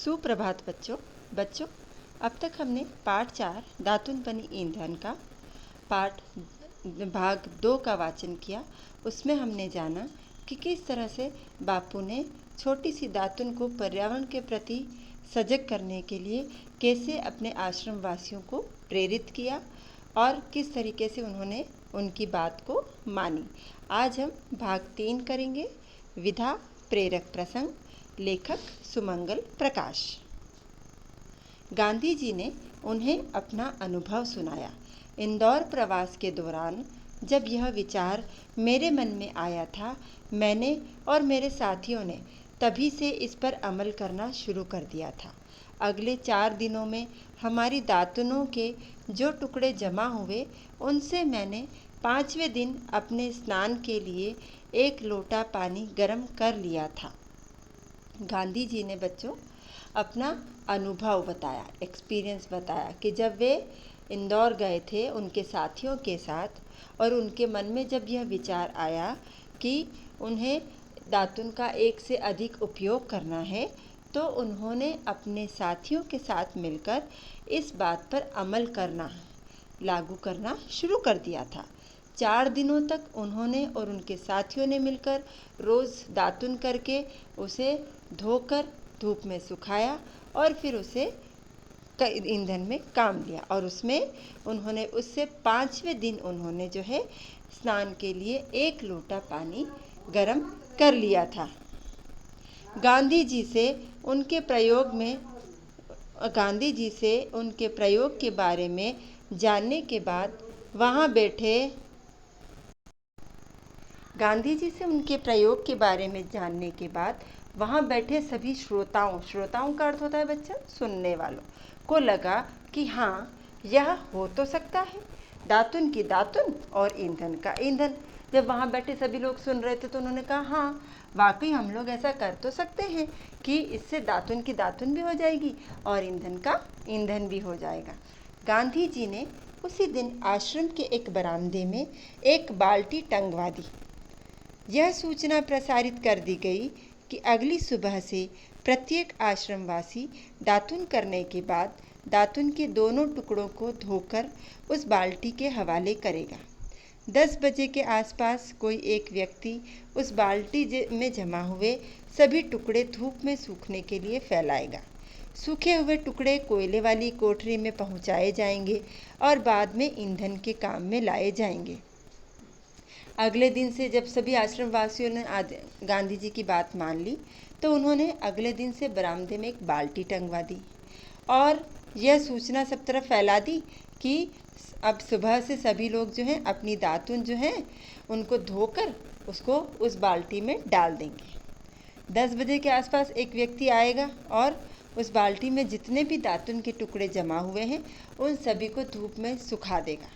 सुप्रभात बच्चों। बच्चों, अब तक हमने पाठ 4 दातुन बनी ईंधन का पाठ भाग 2 का वाचन किया। उसमें हमने जाना कि किस तरह से बापू ने छोटी सी दातुन को पर्यावरण के प्रति सजग करने के लिए कैसे अपने आश्रम वासियों को प्रेरित किया और किस तरीके से उन्होंने उनकी बात को मानी। आज हम भाग 3 करेंगे। विधा प्रेरक प्रसंग, लेखक सुमंगल प्रकाश। गांधी जी ने उन्हें अपना अनुभव सुनाया। इंदौर प्रवास के दौरान जब यह विचार मेरे मन में आया था, मैंने और मेरे साथियों ने तभी से इस पर अमल करना शुरू कर दिया था। अगले 4 दिनों में हमारी दातुनों के जो टुकड़े जमा हुए, उनसे मैंने 5वें दिन अपने स्नान के लिए 1 लोटा पानी गर्म कर लिया था। गांधी जी ने बच्चों अपना अनुभव बताया, एक्सपीरियंस बताया कि जब वे इंदौर गए थे उनके साथियों के साथ और उनके मन में जब यह विचार आया कि उन्हें दातुन का 1 से अधिक उपयोग करना है, तो उन्होंने अपने साथियों के साथ मिलकर इस बात पर अमल करना, लागू करना शुरू कर दिया था। 4 दिनों तक उन्होंने और उनके साथियों ने मिलकर रोज़ दातुन करके उसे धोकर धूप में सुखाया और फिर उसे ईंधन में काम लिया और उसमें उन्होंने उससे 5वें दिन उन्होंने जो है स्नान के लिए 1 लोटा पानी गर्म कर लिया था। गांधी जी से उनके प्रयोग के बारे में जानने के बाद वहाँ बैठे सभी श्रोताओं का अर्थ होता है बच्चा सुनने वालों को लगा कि हाँ, यह हो तो सकता है। दातुन की दातुन और ईंधन का ईंधन। जब वहाँ बैठे सभी लोग सुन रहे थे तो उन्होंने कहा, हाँ वाकई हम लोग ऐसा कर तो सकते हैं कि इससे दातुन की दातुन भी हो जाएगी और ईंधन का ईंधन भी हो जाएगा। गांधी जी ने उसी दिन आश्रम के एक बरामदे में 1 बाल्टी टंगवा दी। यह सूचना प्रसारित कर दी गई कि अगली सुबह से प्रत्येक आश्रमवासी दातुन करने के बाद दातुन के दोनों टुकड़ों को धोकर उस बाल्टी के हवाले करेगा। 10 बजे के आसपास कोई एक व्यक्ति उस बाल्टी में जमा हुए सभी टुकड़े धूप में सूखने के लिए फैलाएगा। सूखे हुए टुकड़े कोयले वाली कोठरी में पहुंचाए जाएंगे और बाद में ईंधन के काम में लाए जाएंगे। अगले दिन से जब सभी आश्रमवासियों ने गांधी जी की बात मान ली, तो उन्होंने अगले दिन से बरामदे में 1 बाल्टी टंगवा दी और यह सूचना सब तरफ फैला दी कि अब सुबह से सभी लोग जो हैं अपनी दातुन जो हैं उनको धोकर उसको उस बाल्टी में डाल देंगे। 10 बजे के आसपास एक व्यक्ति आएगा और उस बाल्टी में जितने भी दातुन के टुकड़े जमा हुए हैं उन सभी को धूप में सुखा देगा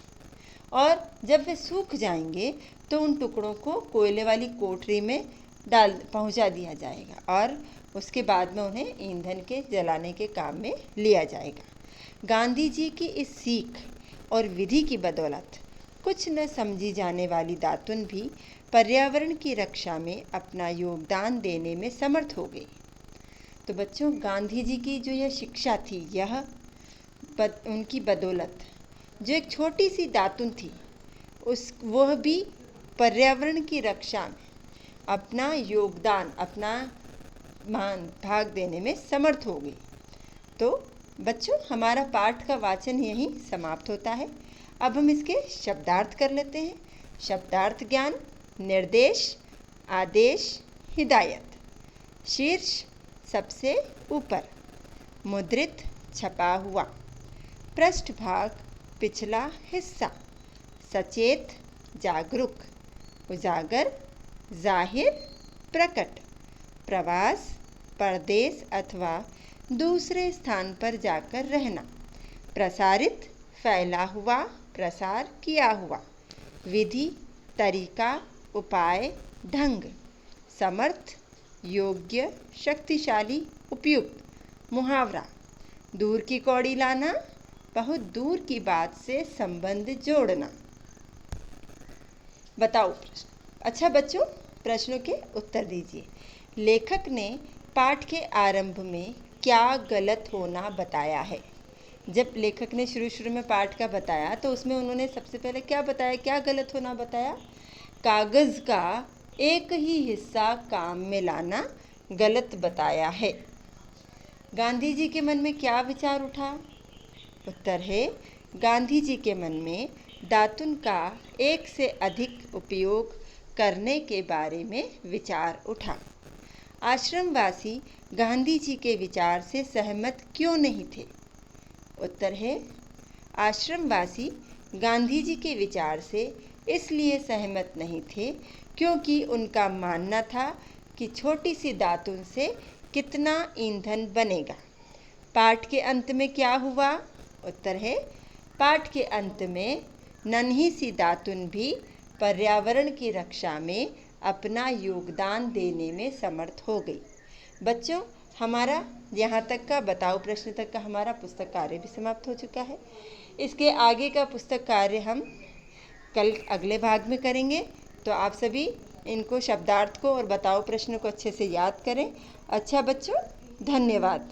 और जब वे सूख जाएंगे तो उन टुकड़ों को कोयले वाली कोठरी में पहुंचा दिया जाएगा और उसके बाद में उन्हें ईंधन के जलाने के काम में लिया जाएगा। गांधी जी की इस सीख और विधि की बदौलत कुछ न समझी जाने वाली दातुन भी पर्यावरण की रक्षा में अपना योगदान देने में समर्थ हो गई। तो बच्चों, गांधी जी की जो यह शिक्षा थी, यह उनकी बदौलत जो एक छोटी सी दातुन थी वह भी पर्यावरण की रक्षा में अपना योगदान, अपना भाग देने में समर्थ हो गई। तो बच्चों, हमारा पाठ का वाचन यहीं समाप्त होता है। अब हम इसके शब्दार्थ कर लेते हैं। शब्दार्थ ज्ञान: निर्देश, आदेश, हिदायत। शीर्ष सबसे ऊपर, मुद्रित छपा हुआ। पृष्ठभाग पिछला हिस्सा, सचेत जागरूक, उजागर जाहिर प्रकट। प्रवास परदेश अथवा दूसरे स्थान पर जाकर रहना। प्रसारित फैला हुआ, प्रसार किया हुआ। विधि तरीका, उपाय, ढंग। समर्थ योग्य, शक्तिशाली, उपयुक्त। मुहावरा: दूर की कौड़ी लाना, बहुत दूर की बात से संबंध जोड़ना। बताओ प्रश्न। अच्छा बच्चों, प्रश्नों के उत्तर दीजिए। लेखक ने पाठ के आरंभ में क्या गलत होना बताया है। जब लेखक ने शुरू में पाठ का बताया तो उसमें उन्होंने सबसे पहले क्या बताया, क्या गलत होना बताया? कागज़ का एक ही हिस्सा काम में लाना गलत बताया है। गांधी जी के मन में क्या विचार उठा? उत्तर है, गांधी जी के मन में दातुन का एक से अधिक उपयोग करने के बारे में विचार उठा। आश्रमवासी गांधी जी के विचार से सहमत क्यों नहीं थे? उत्तर है, आश्रमवासी गांधी जी के विचार से इसलिए सहमत नहीं थे क्योंकि उनका मानना था कि छोटी सी दातुन से कितना ईंधन बनेगा। पाठ के अंत में क्या हुआ? उत्तर है, पाठ के अंत में नन्ही सी दातुन भी पर्यावरण की रक्षा में अपना योगदान देने में समर्थ हो गई। बच्चों, हमारा यहाँ तक का बताओ प्रश्न तक का हमारा पुस्तक कार्य भी समाप्त हो चुका है। इसके आगे का पुस्तक कार्य हम कल अगले भाग में करेंगे। तो आप सभी इनको शब्दार्थ को और बताओ प्रश्न को अच्छे से याद करें। अच्छा बच्चों, धन्यवाद।